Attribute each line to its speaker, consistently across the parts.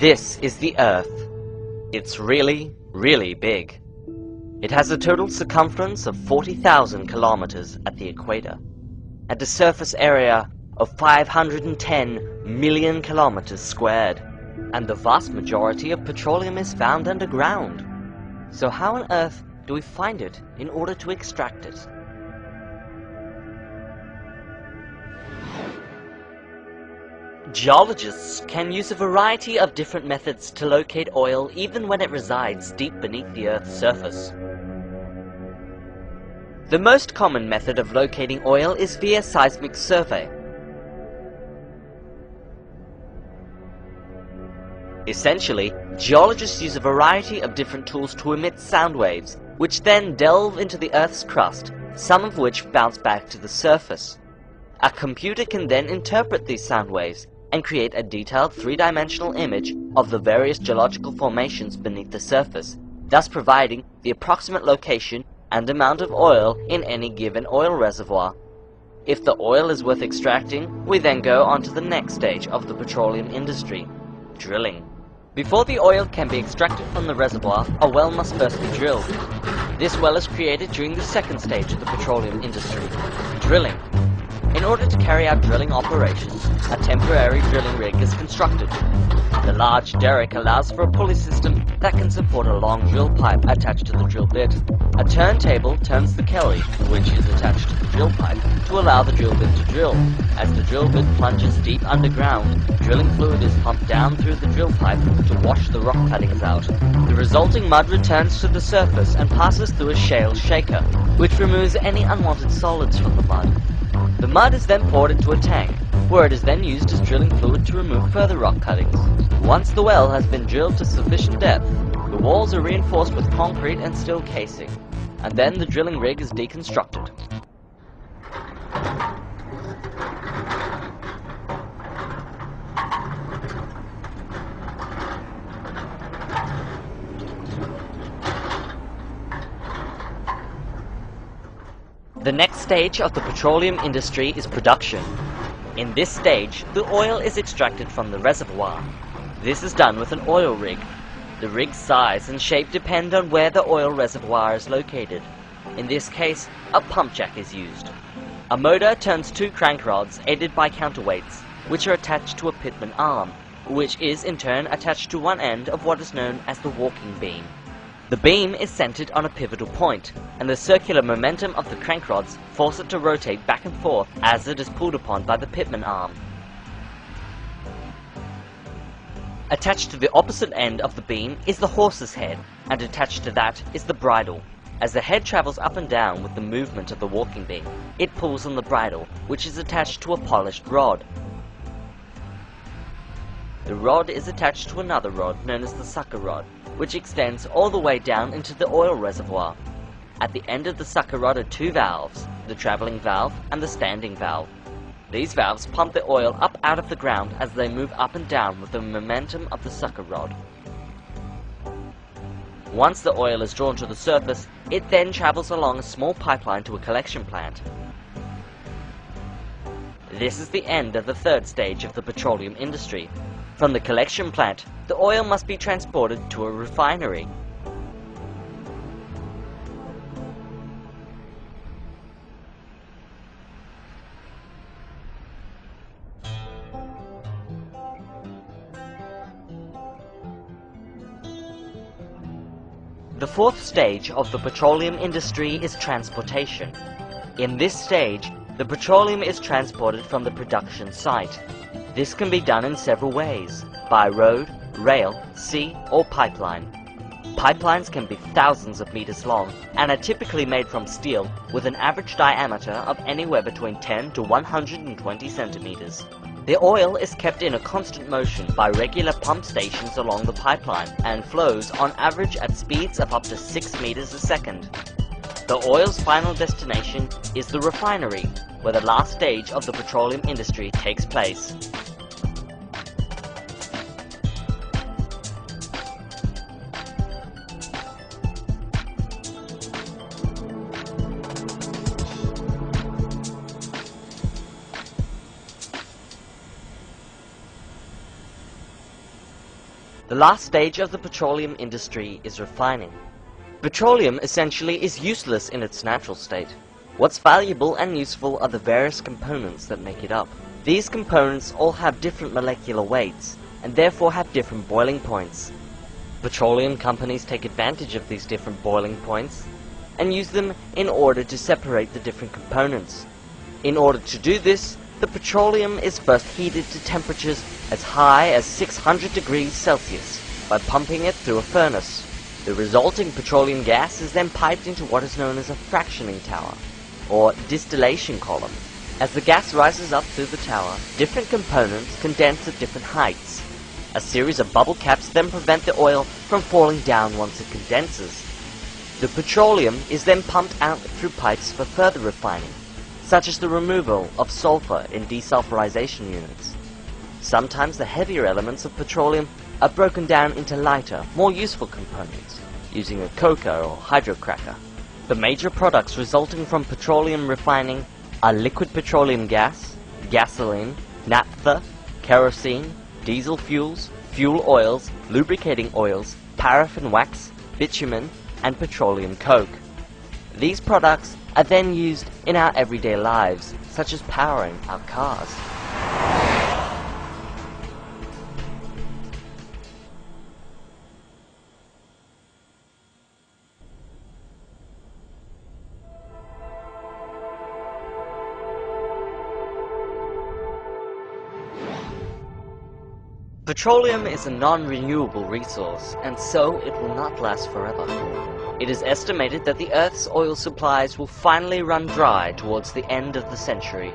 Speaker 1: This is the Earth. It's really, really big. It has a total circumference of 40,000 kilometers at the equator, and a surface area of 510 million kilometers squared. And the vast majority of petroleum is found underground. So how on earth do we find it in order to extract it? Geologists can use a variety of different methods to locate oil even when it resides deep beneath the Earth's surface. The most common method of locating oil is via seismic survey. Essentially, geologists use a variety of different tools to emit sound waves, which then delve into the Earth's crust, some of which bounce back to the surface. A computer can then interpret these sound waves and create a detailed three-dimensional image of the various geological formations beneath the surface, thus providing the approximate location and amount of oil in any given oil reservoir. If the oil is worth extracting, we then go on to the next stage of the petroleum industry: drilling. Before the oil can be extracted from the reservoir, a well must first be drilled. This well is created during the second stage of the petroleum industry: drilling. In order to carry out drilling operations, a temporary drilling rig is constructed. The large derrick allows for a pulley system that can support a long drill pipe attached to the drill bit. A turntable turns the Kelly, which is attached to the drill pipe, to allow the drill bit to drill. As the drill bit plunges deep underground, drilling fluid is pumped down through the drill pipe to wash the rock cuttings out. The resulting mud returns to the surface and passes through a shale shaker, which removes any unwanted solids from the mud. The mud is then poured into a tank, where it is then used as drilling fluid to remove further rock cuttings. Once the well has been drilled to sufficient depth, the walls are reinforced with concrete and steel casing, and then the drilling rig is deconstructed. The next stage of the petroleum industry is production. In this stage, the oil is extracted from the reservoir. This is done with an oil rig. The rig's size and shape depend on where the oil reservoir is located. In this case, a pump jack is used. A motor turns two crank rods aided by counterweights, which are attached to a pitman arm, which is in turn attached to one end of what is known as the walking beam. The beam is centered on a pivotal point, and the circular momentum of the crank rods force it to rotate back and forth as it is pulled upon by the pitman arm. Attached to the opposite end of the beam is the horse's head, and attached to that is the bridle. As the head travels up and down with the movement of the walking beam, it pulls on the bridle, which is attached to a polished rod. The rod is attached to another rod known as the sucker rod, which extends all the way down into the oil reservoir. At the end of the sucker rod are two valves, the traveling valve and the standing valve. These valves pump the oil up out of the ground as they move up and down with the momentum of the sucker rod. Once the oil is drawn to the surface, it then travels along a small pipeline to a collection plant. This is the end of the third stage of the petroleum industry. From the collection plant, the oil must be transported to a refinery. The fourth stage of the petroleum industry is transportation. In this stage, the petroleum is transported from the production site. This can be done in several ways: by road, rail, sea, or pipeline. Pipelines can be thousands of meters long and are typically made from steel with an average diameter of anywhere between 10 to 120 centimeters. The oil is kept in a constant motion by regular pump stations along the pipeline and flows on average at speeds of up to 6 meters a second. The oil's final destination is the refinery, where the last stage of the petroleum industry takes place. The last stage of the petroleum industry is refining. Petroleum essentially is useless in its natural state. What's valuable and useful are the various components that make it up. These components all have different molecular weights, and therefore have different boiling points. Petroleum companies take advantage of these different boiling points, and use them in order to separate the different components. In order to do this, the petroleum is first heated to temperatures as high as 600 degrees Celsius by pumping it through a furnace. The resulting petroleum gas is then piped into what is known as a fractioning tower, or distillation column. As the gas rises up through the tower, different components condense at different heights. A series of bubble caps then prevent the oil from falling down once it condenses. The petroleum is then pumped out through pipes for further refining, such as the removal of sulfur in desulfurization units. Sometimes the heavier elements of petroleum are broken down into lighter, more useful components, using a coker or hydrocracker. The major products resulting from petroleum refining are liquid petroleum gas, gasoline, naphtha, kerosene, diesel fuels, fuel oils, lubricating oils, paraffin wax, bitumen, and petroleum coke. These products are then used in our everyday lives, such as powering our cars. Petroleum is a non-renewable resource, and so it will not last forever. It is estimated that the Earth's oil supplies will finally run dry towards the end of the century.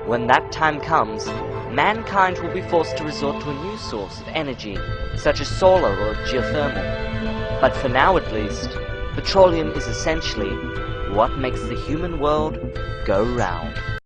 Speaker 1: When that time comes, mankind will be forced to resort to a new source of energy, such as solar or geothermal. But for now at least, petroleum is essentially what makes the human world go round.